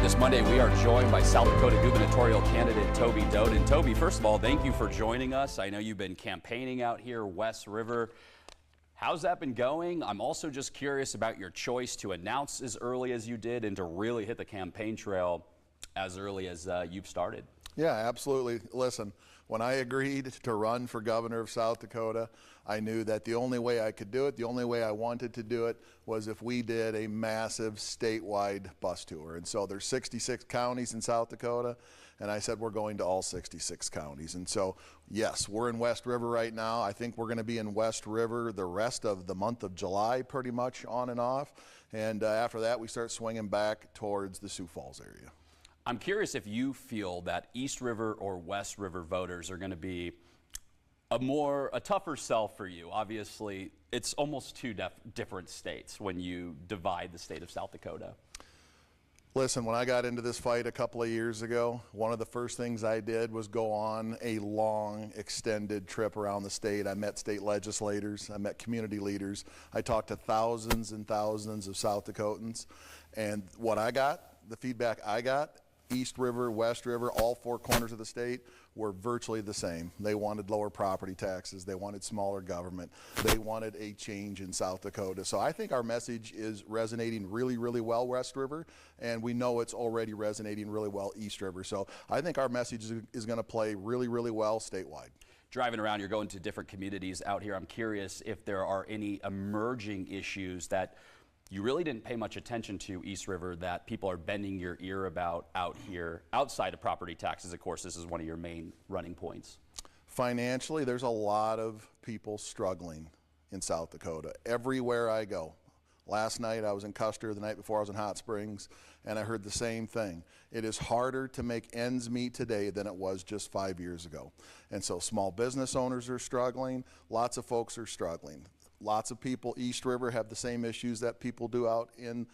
This Monday, we are joined by South Dakota gubernatorial candidate Toby Doeden. Toby, first of all, thank you for joining us. I know you've been campaigning out here, West River. How's that been going? I'm also just curious about your choice to announce as early as you did and to really hit the campaign trail as early as you've started. Yeah, absolutely. Listen, when I agreed to run for governor of South Dakota, I knew that the only way I could do it, the only way I wanted to do it, was if we did a massive statewide bus tour. And so there's 66 counties in South Dakota, and I said we're going to all 66 counties. And so, yes, we're in West River right now. I think we're going to be in West River the rest of the month of July, pretty much on and off. And after that, we start swinging back towards the Sioux Falls area. I'm curious if you feel that East River or West River voters are going to be a tougher sell for you. Obviously, it's almost two different states when you divide the state of South Dakota. Listen, when I got into this fight a couple of years ago, one of the first things I did was go on a long, extended trip around the state. I met state legislators, I met community leaders, I talked to thousands and thousands of South Dakotans, and what I got, the feedback I got, East River, West River, all four corners of the state were virtually the same. They wanted lower property taxes, they wanted smaller government, they wanted a change in South Dakota. So I think our message is resonating really, really well West River, and we know it's already resonating really well East River. So I think our message is going to play really, really well statewide. Driving around, you're going to different communities out here. I'm curious if there are any emerging issues that you really didn't pay much attention to East River that people are bending your ear about out here, outside of property taxes. Of course, this is one of your main running points. Financially, there's a lot of people struggling in South Dakota. Everywhere I go. Last night I was in Custer, the night before I was in Hot Springs, and I heard the same thing. It is harder to make ends meet today than it was just 5 years ago. And so small business owners are struggling, lots of folks are struggling. Lots of people East River have the same issues that people do out in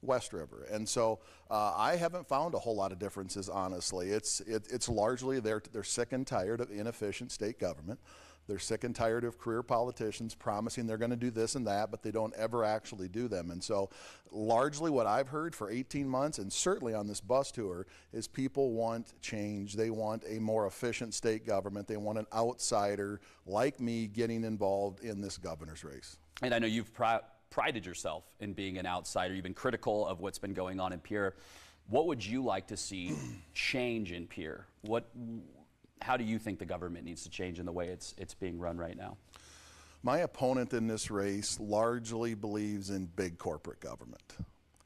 West River. And so I haven't found a whole lot of differences, honestly. It's largely they're sick and tired of inefficient state government. They're sick and tired of career politicians promising they're going to do this and that, but they don't ever actually do them. And so largely what I've heard for 18 months, and certainly on this bus tour, is people want change. They want a more efficient state government. They want an outsider like me getting involved in this governor's race. And I know you've prided yourself in being an outsider. You've been critical of what's been going on in Pierre. What would you like to see change in Pierre? How do you think the government needs to change in the way it's being run right now? My opponent in this race largely believes in big corporate government.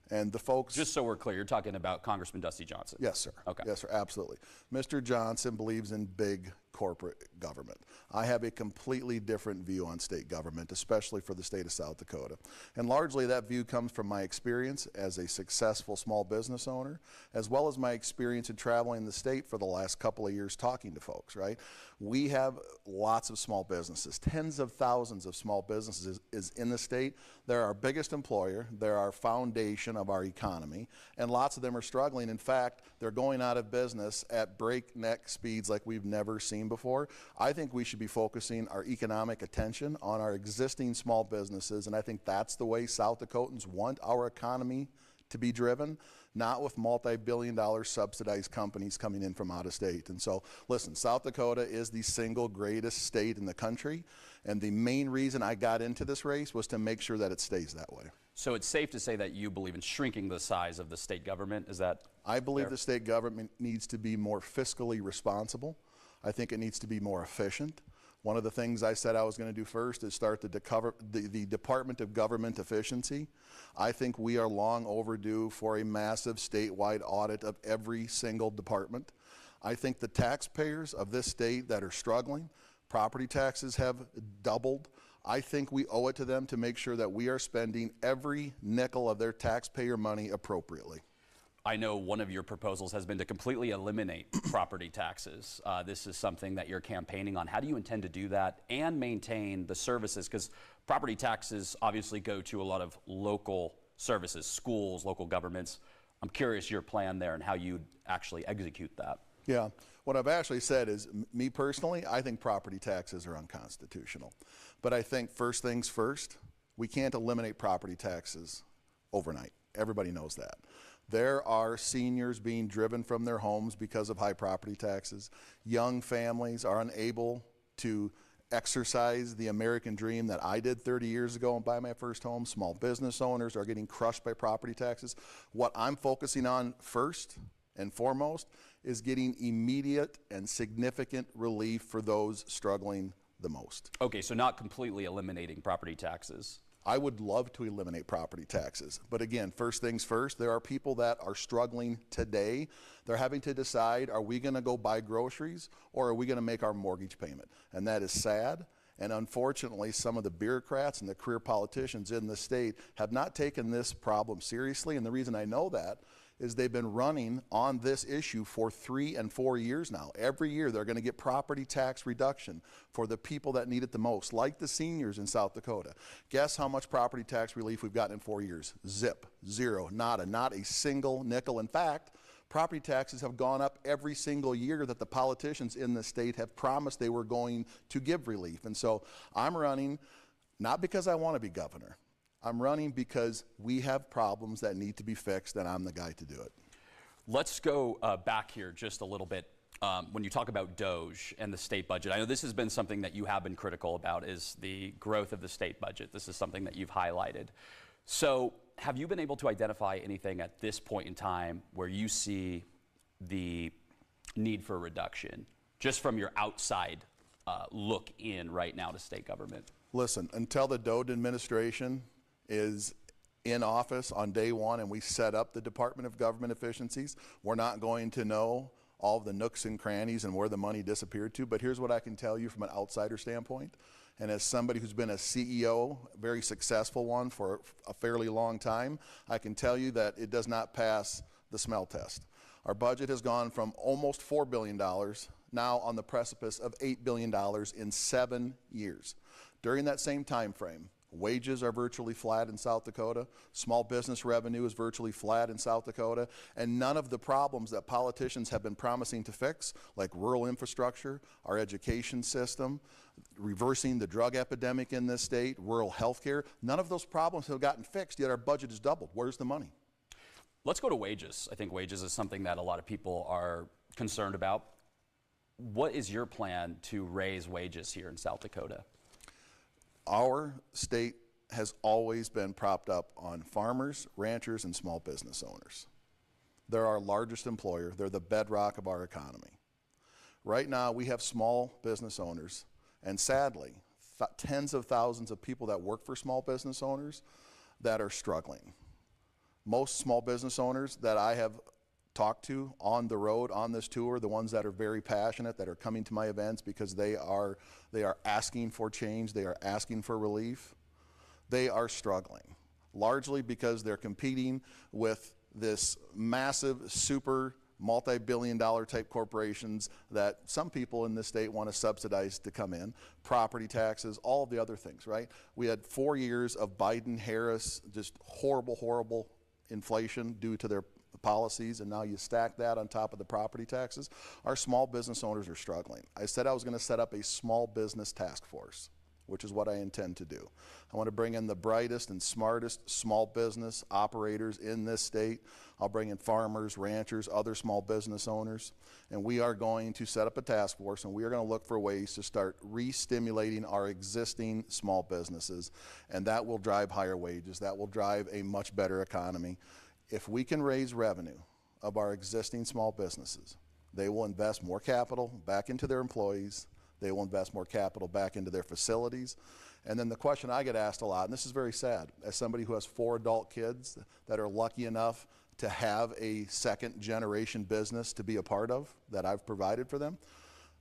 And the folks... Just so we're clear, you're talking about Congressman Dusty Johnson. Yes, sir. Okay. Yes, sir, absolutely. Mr. Johnson believes in big corporate government. I have a completely different view on state government, especially for the state of South Dakota. And largely that view comes from my experience as a successful small business owner, as well as my experience in traveling the state for the last couple of years talking to folks, right? We have lots of small businesses, tens of thousands of small businesses is in the state. They're our biggest employer, they're our foundation of our economy, and lots of them are struggling. In fact, they're going out of business at breakneck speeds like we've never seen before. I think we should be focusing our economic attention on our existing small businesses, and I think that's the way South Dakotans want our economy to be driven, not with multi-billion-dollar subsidized companies coming in from out of state. And so, listen, South Dakota is the single greatest state in the country, and the main reason I got into this race was to make sure that it stays that way. So it's safe to say that you believe in shrinking the size of the state government, is that I believe fair? The state government needs to be more fiscally responsible. I think it needs to be more efficient. One of the things I said I was going to do first is start the Department of Government Efficiency. I think we are long overdue for a massive statewide audit of every single department. I think the taxpayers of this state that are struggling, property taxes have doubled. I think we owe it to them to make sure that we are spending every nickel of their taxpayer money appropriately. I know one of your proposals has been to completely eliminate property taxes. This is something that you're campaigning on. How do you intend to do that and maintain the services? Because property taxes obviously go to a lot of local services, schools, local governments. I'm curious your plan there and how you'd actually execute that. Yeah, what I've actually said is, me personally, I think property taxes are unconstitutional. But I think first things first, we can't eliminate property taxes overnight. Everybody knows that. There are seniors being driven from their homes because of high property taxes. Young families are unable to exercise the American dream that I did 30 years ago and buy my first home. Small business owners are getting crushed by property taxes. What I'm focusing on first and foremost is getting immediate and significant relief for those struggling the most. Okay, so not completely eliminating property taxes. I would love to eliminate property taxes. But again, first things first, there are people that are struggling today. They're having to decide, are we going to go buy groceries or are we going to make our mortgage payment? And that is sad. And unfortunately, some of the bureaucrats and the career politicians in the state have not taken this problem seriously. And the reason I know that is they've been running on this issue for 3 and 4 years now. Every year they're going to get property tax reduction for the people that need it the most, like the seniors in South Dakota. Guess how much property tax relief we've gotten in 4 years? Zip, zero, nada, not a single nickel. In fact, property taxes have gone up every single year that the politicians in the state have promised they were going to give relief. And so I'm running not because I want to be governor. I'm running because we have problems that need to be fixed, and I'm the guy to do it. Let's go back here just a little bit. When you talk about DOGE and the state budget, I know this has been something that you have been critical about, is the growth of the state budget. This is something that you've highlighted. So have you been able to identify anything at this point in time where you see the need for a reduction, just from your outside look in right now to state government? Listen, until the Doeden administration is in office on day one and we set up the Department of Government Efficiencies, we're not going to know all of the nooks and crannies and where the money disappeared to. But here's what I can tell you from an outsider standpoint, and as somebody who's been a CEO, a very successful one for a fairly long time, I can tell you that it does not pass the smell test. Our budget has gone from almost $4 billion now on the precipice of $8 billion in 7 years. During that same time frame, wages are virtually flat in South Dakota. Small business revenue is virtually flat in South Dakota. And none of the problems that politicians have been promising to fix, like rural infrastructure, our education system, reversing the drug epidemic in this state, rural health care, none of those problems have gotten fixed, yet our budget has doubled. Where's the money? Let's go to wages. I think wages is something that a lot of people are concerned about. What is your plan to raise wages here in South Dakota? Our state has always been propped up on farmers, ranchers, and small business owners. They're our largest employer. They're the bedrock of our economy. Right now, we have small business owners, and sadly, tens of thousands of people that work for small business owners that are struggling. Most small business owners that I have talked to on the road on this tour, the ones that are very passionate, that are coming to my events because they are asking for change, they are asking for relief, they are struggling, largely because they're competing with this massive, super multi-billion-dollar type corporations that some people in this state want to subsidize to come in, property taxes, all of the other things, right? We had 4 years of Biden-Harris, just horrible, horrible inflation due to their policies, and now you stack that on top of the property taxes. Our small business owners are struggling. I said I was going to set up a small business task force, which is what I intend to do. I want to bring in the brightest and smartest small business operators in this state. I'll bring in farmers, ranchers, other small business owners, and we are going to set up a task force, and we are going to look for ways to start re-stimulating our existing small businesses, and that will drive higher wages. That will drive a much better economy. If we can raise revenue of our existing small businesses, they will invest more capital back into their employees. They will invest more capital back into their facilities. And then the question I get asked a lot, and this is very sad, as somebody who has 4 adult kids that are lucky enough to have a second generation business to be a part of that I've provided for them,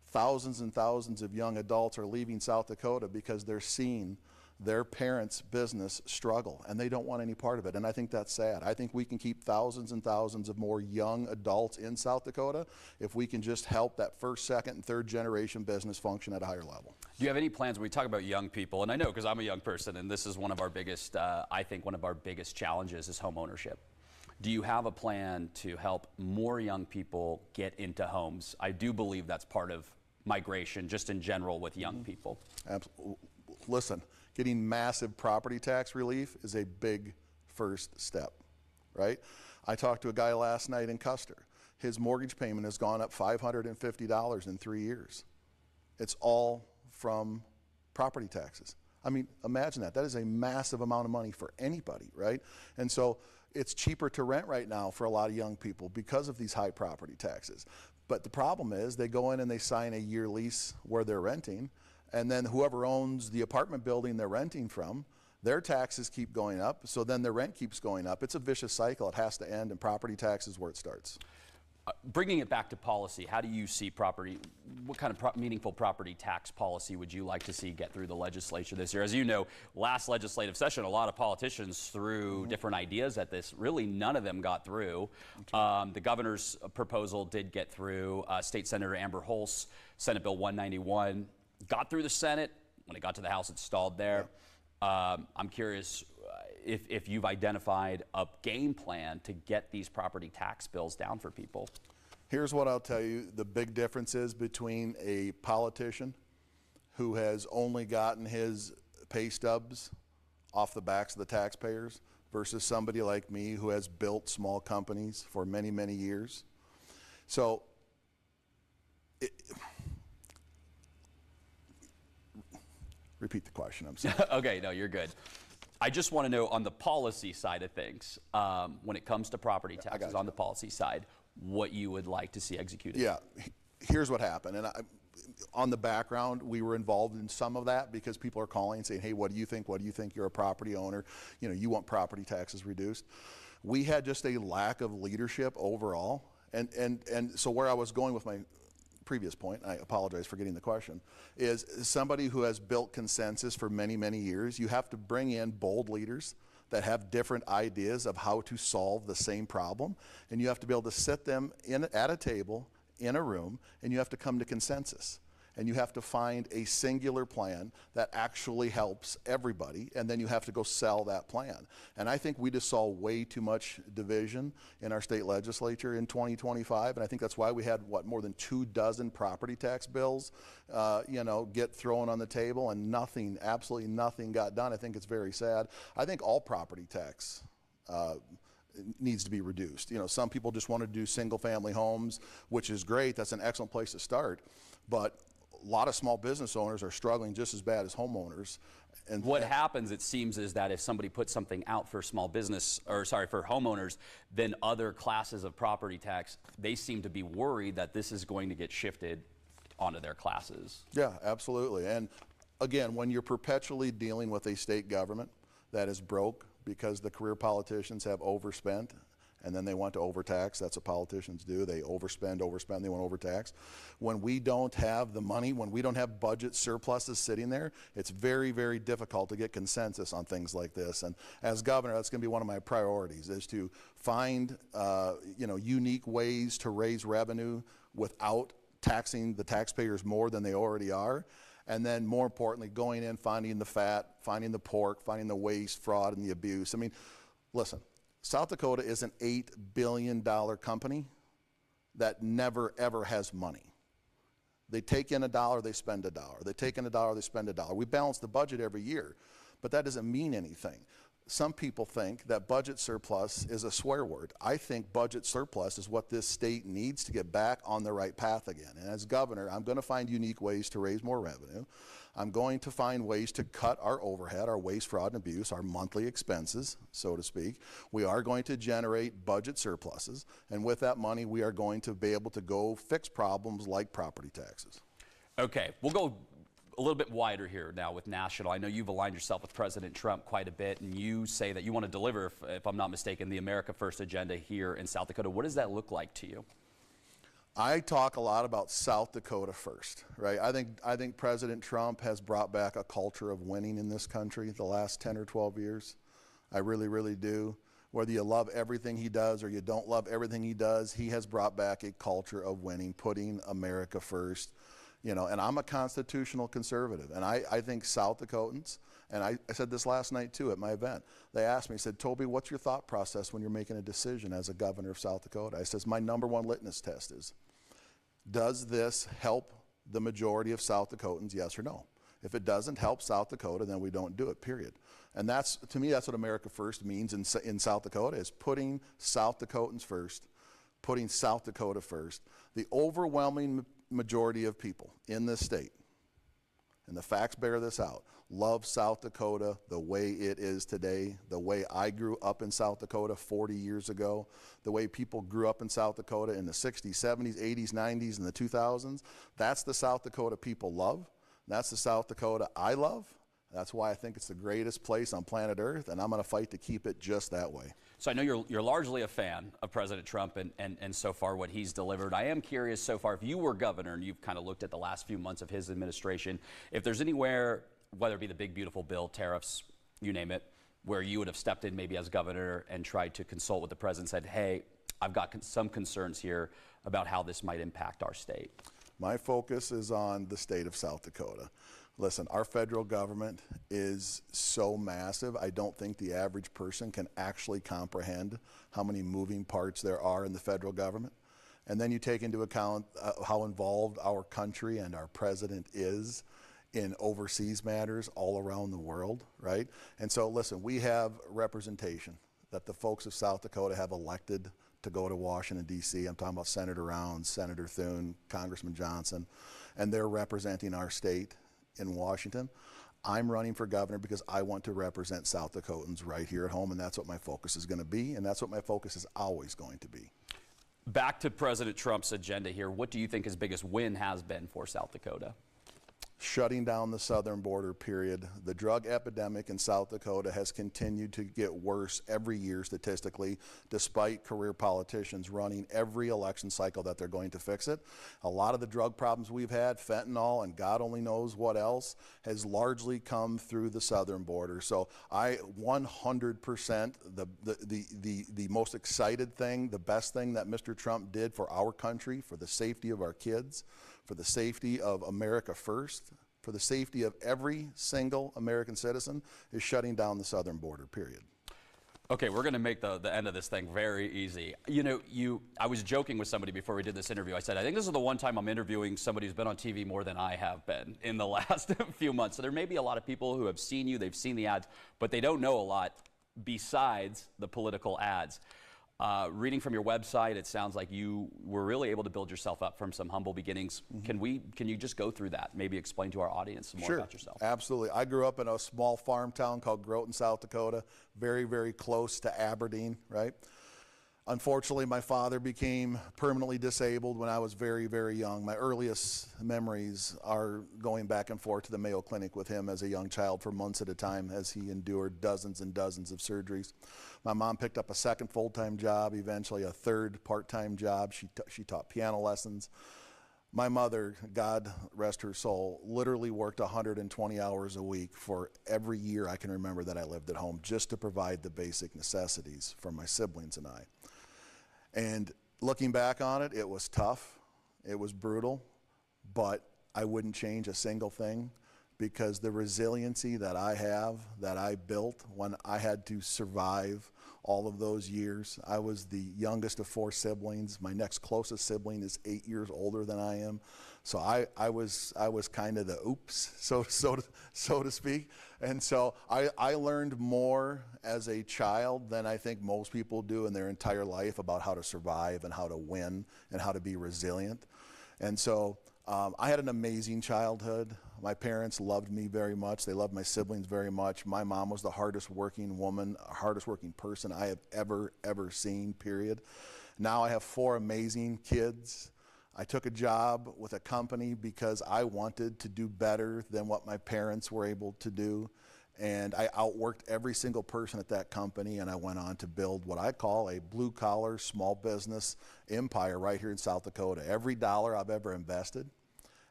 thousands and thousands of young adults are leaving South Dakota because they're seeing their parents' business struggle, and they don't want any part of it, and I think that's sad. I think we can keep thousands and thousands of more young adults in South Dakota if we can just help that first, second, and third generation business function at a higher level. Do you have any plans when we talk about young people, and I know because I'm a young person, and this is one of our biggest, I think one of our biggest challenges is home ownership. Do you have a plan to help more young people get into homes? I do believe that's part of migration, just in general with young people. Absolutely. Listen, getting massive property tax relief is a big first step, right? I talked to a guy last night in Custer. His mortgage payment has gone up $550 in 3 years. It's all from property taxes. I mean, imagine that. That is a massive amount of money for anybody, right? And so it's cheaper to rent right now for a lot of young people because of these high property taxes. But the problem is they go in and they sign a year lease where they're renting, and then whoever owns the apartment building they're renting from, their taxes keep going up, so then their rent keeps going up. It's a vicious cycle. It has to end, and property tax is where it starts. Bringing it back to policy, how do you see what kind of meaningful property tax policy would you like to see get through the legislature this year? As you know, last legislative session, a lot of politicians threw different ideas at this. Really, none of them got through. The governor's proposal did get through. State Senator Amber Holz, Senate Bill 191, got through the Senate. When it got to the House, it stalled there. I'm curious if you've identified a game plan to get these property tax bills down for people. Here's what I'll tell you the big difference is between a politician who has only gotten his pay stubs off the backs of the taxpayers versus somebody like me who has built small companies for many, many years. So repeat the question, I'm sorry. Okay, no, you're good. I just want to know on the policy side of things, when it comes to property taxes on the policy side, what you would like to see executed. Yeah, here's what happened. And on the background, we were involved in some of that because people are calling and saying, hey, what do you think? What do you think? You're a property owner. You know, you want property taxes reduced. We had just a lack of leadership overall. And so where I was going with my previous point, I apologize for getting the question, is somebody who has built consensus for many, many years, you have to bring in bold leaders that have different ideas of how to solve the same problem, and you have to be able to sit them at a table in a room, and you have to come to consensus. And you have to find a singular plan that actually helps everybody, and then you have to go sell that plan. And I think we just saw way too much division in our state legislature in 2025, and I think that's why we had, what, more than 24 property tax bills, get thrown on the table, and nothing, absolutely nothing got done. I think it's very sad. I think all property tax needs to be reduced. You know, some people just want to do single-family homes, which is great. That's an excellent place to start, but a lot of small business owners are struggling just as bad as homeowners. And what happens, it seems, is that if somebody puts something out for small business, or sorry, for homeowners, then other classes of property tax, they seem to be worried that this is going to get shifted onto their classes. Yeah, absolutely. And again, when you're perpetually dealing with a state government that is broke because the career politicians have overspent, and then they want to overtax. That's what politicians do. They overspend, they want to overtax. When we don't have the money, when we don't have budget surpluses sitting there, it's very, very difficult to get consensus on things like this. And as governor, that's going to be one of my priorities, is to find unique ways to raise revenue without taxing the taxpayers more than they already are. And then more importantly, going in, finding the fat, finding the pork, finding the waste, fraud, and the abuse. I mean, listen. South Dakota is an $8 billion company that never, ever has money. They take in $1, they spend $1. They take in $1, they spend $1. We balance the budget every year, but that doesn't mean anything. Some people think that budget surplus is a swear word. I think budget surplus is what this state needs to get back on the right path again. And as governor, I'm going to find unique ways to raise more revenue. I'm going to find ways to cut our overhead, our waste, fraud, and abuse, our monthly expenses, so to speak. We are going to generate budget surpluses, and with that money, we are going to be able to go fix problems like property taxes. Okay, we'll go a little bit wider here now with national. I know you've aligned yourself with President Trump quite a bit, and you say that you want to deliver, if I'm not mistaken, the America First agenda here in South Dakota. What does that look like to you? I talk a lot about South Dakota first, right? I think President Trump has brought back a culture of winning in this country the last 10 or 12 years. I really, really do. Whether you love everything he does or you don't love everything he does, he has brought back a culture of winning, putting America first. You know, and I'm a constitutional conservative, and I think South Dakotans, and I said this last night too at my event, they asked me, said, Toby, what's your thought process when you're making a decision as a governor of South Dakota? I says, my #1 litmus test is, does this help the majority of South Dakotans, yes or no? If it doesn't help South Dakota, then we don't do it, period. And that's, to me, that's what America First means in South Dakota, is putting South Dakotans first, putting South Dakota first. The overwhelming majority of people in this state, and the facts bear this out, love South Dakota the way it is today, the way I grew up in South Dakota 40 years ago, the way people grew up in South Dakota in the 60s, 70s, 80s, 90s, and the 2000s. That's the South Dakota people love. That's the South Dakota I love. That's why I think it's the greatest place on planet Earth, and I'm going to fight to keep it just that way. So I know you're largely a fan of President Trump and so far what he's delivered. I am curious so far, if you were governor and you've kind of looked at the last few months of his administration, if there's anywhere, whether it be the big beautiful bill, tariffs, you name it, where you would have stepped in maybe as governor and tried to consult with the president and said, hey, I've got some concerns here about how this might impact our state. My focus is on the state of South Dakota. Listen, our federal government is so massive, I don't think the average person can actually comprehend how many moving parts there are in the federal government. And then you take into account how involved our country and our president is in overseas matters all around the world, right? And so, listen, we have representation that the folks of South Dakota have elected to go to Washington, D.C. I'm talking about Senator Rounds, Senator Thune, Congressman Johnson, and they're representing our state in Washington. I'm running for governor because I want to represent South Dakotans right here at home, and that's what my focus is going to be, and that's what my focus is always going to be. Back to President Trump's agenda here, what do you think his biggest win has been for South Dakota? Shutting down the southern border, period. The drug epidemic in South Dakota has continued to get worse every year statistically, despite career politicians running every election cycle that they're going to fix it. A lot of the drug problems we've had, fentanyl and God only knows what else, has largely come through the southern border. So I 100%, the most excited thing, the best thing that Mr. Trump did for our country, for the safety of our kids, for the safety of America First, for the safety of every single American citizen, is shutting down the southern border, period. Okay, we're going to make the end of this thing very easy. You know, I was joking with somebody before we did this interview. I said, I think this is the one time I'm interviewing somebody who's been on TV more than I have been in the last few months. So there may be a lot of people who have seen you, they've seen the ads, but they don't know a lot besides the political ads. Reading from your website, it sounds like you were really able to build yourself up from some humble beginnings. Mm-hmm. Can you just go through that? Maybe explain to our audience some more about yourself. Absolutely. I grew up in a small farm town called Groton, South Dakota, very, very close to Aberdeen, right? Unfortunately, my father became permanently disabled when I was very, very young. My earliest memories are going back and forth to the Mayo Clinic with him as a young child for months at a time as he endured dozens and dozens of surgeries. My mom picked up a second full-time job, eventually a third part-time job. She taught piano lessons. My mother, God rest her soul, literally worked 120 hours a week for every year I can remember that I lived at home, just to provide the basic necessities for my siblings and I. And looking back on it, it was tough, it was brutal, but I wouldn't change a single thing, because the resiliency that I have, that I built when I had to survive all of those years. I was the youngest of 4 siblings. My next closest sibling is 8 years older than I am. So I was kind of the oops, so to speak. And so I learned more as a child than I think most people do in their entire life about how to survive and how to win and how to be resilient. And so I had an amazing childhood. My parents loved me very much. They loved my siblings very much. My mom was the hardest working woman, hardest working person I have ever seen, period. Now I have 4 amazing kids. I took a job with a company because I wanted to do better than what my parents were able to do. And I outworked every single person at that company, and I went on to build what I call a blue-collar small business empire right here in South Dakota. Every dollar I've ever invested,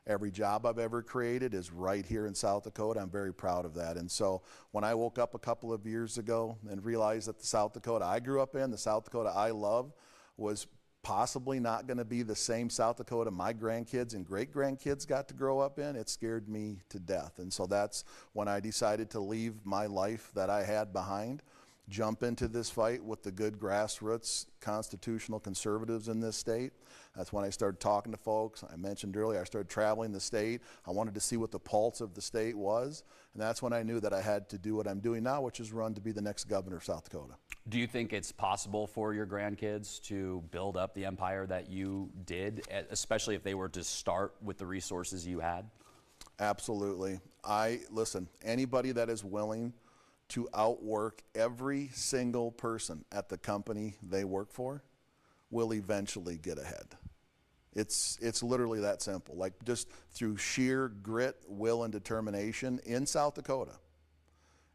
every job I've ever created is right here in South Dakota. I'm very proud of that. And so when I woke up a couple of years ago and realized that the South Dakota I grew up in, the South Dakota I love, was possibly not going to be the same South Dakota my grandkids and great-grandkids got to grow up in, it scared me to death. And so that's when I decided to leave my life that I had behind, jump into this fight with the good grassroots constitutional conservatives in this state. That's when I started talking to folks. I mentioned earlier I started traveling the state. I wanted to see what the pulse of the state was, and that's when I knew that I had to do what I'm doing now, which is run to be the next governor of South Dakota. Do you think it's possible for your grandkids to build up the empire that you did, especially if they were to start with the resources you had? Absolutely. Listen, anybody that is willing to outwork every single person at the company they work for will eventually get ahead. It's literally that simple. Like, just through sheer grit, will, and determination in South Dakota,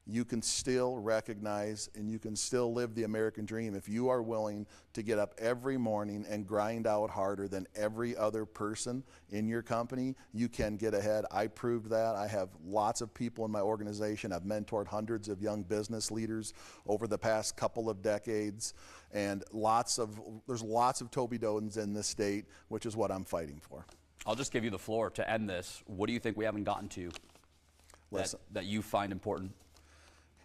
you can still recognize and you can still live the American dream if you are willing to get up every morning and grind out harder than every other person in your company. You can get ahead. I proved that. I have lots of people in my organization. I've mentored hundreds of young business leaders over the past couple of decades, and there's lots of Toby Doedens in this state, which is what I'm fighting for. I'll just give you the floor to end this. What do you think we haven't gotten to that you find important?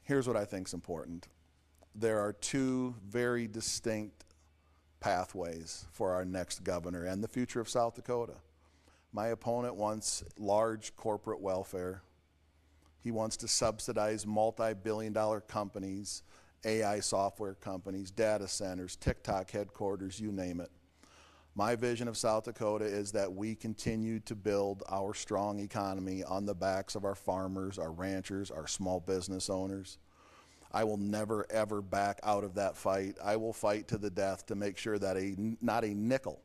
Here's what I think is important. There are two very distinct pathways for our next governor and the future of South Dakota. My opponent wants large corporate welfare. He wants to subsidize multi-billion-dollar companies, AI software companies, data centers, TikTok headquarters, you name it. My vision of South Dakota is that we continue to build our strong economy on the backs of our farmers, our ranchers, our small business owners. I will never, ever back out of that fight. I will fight to the death to make sure that not a nickel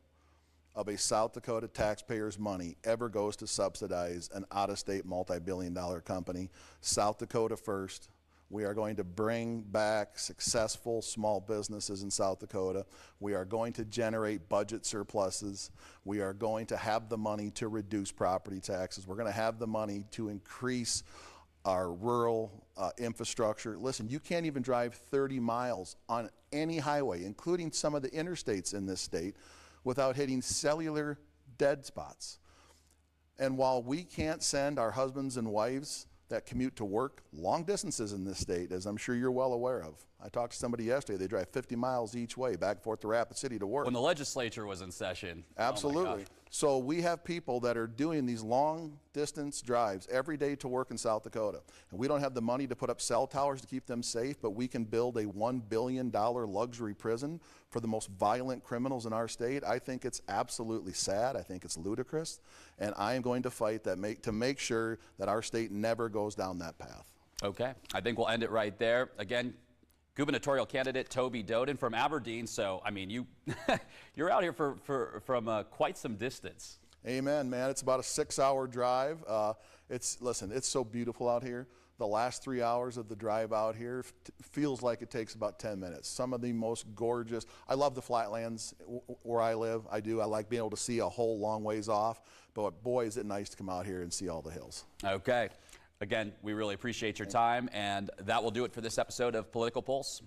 of a South Dakota taxpayer's money ever goes to subsidize an out-of-state multi-billion-dollar company. South Dakota first. We are going to bring back successful small businesses in South Dakota. We are going to generate budget surpluses. We are going to have the money to reduce property taxes. We're going to have the money to increase our rural infrastructure. Listen, you can't even drive 30 miles on any highway, including some of the interstates in this state, without hitting cellular dead spots. And while we can't send our husbands and wives that commute to work long distances in this state, as I'm sure you're well aware of. I talked to somebody yesterday, they drive 50 miles each way back and forth to Rapid City to work. When the legislature was in session. Absolutely. Oh, so we have people that are doing these long distance drives every day to work in South Dakota. And we don't have the money to put up cell towers to keep them safe, but we can build a $1 billion luxury prison for the most violent criminals in our state. I think it's absolutely sad. I think it's ludicrous. And I am going to fight to make sure that our state never goes down that path. Okay. I think we'll end it right there. Again, gubernatorial candidate Toby Doeden from Aberdeen. So, I mean, you're out here from quite some distance. Amen, man. It's about a 6-hour drive. Listen, it's so beautiful out here. The last 3 hours of the drive out here feels like it takes about 10 minutes. Some of the most gorgeous. I love the flatlands where I live. I do. I like being able to see a whole long ways off. But boy, is it nice to come out here and see all the hills. Okay. Again, we really appreciate your time, and that will do it for this episode of Political Pulse.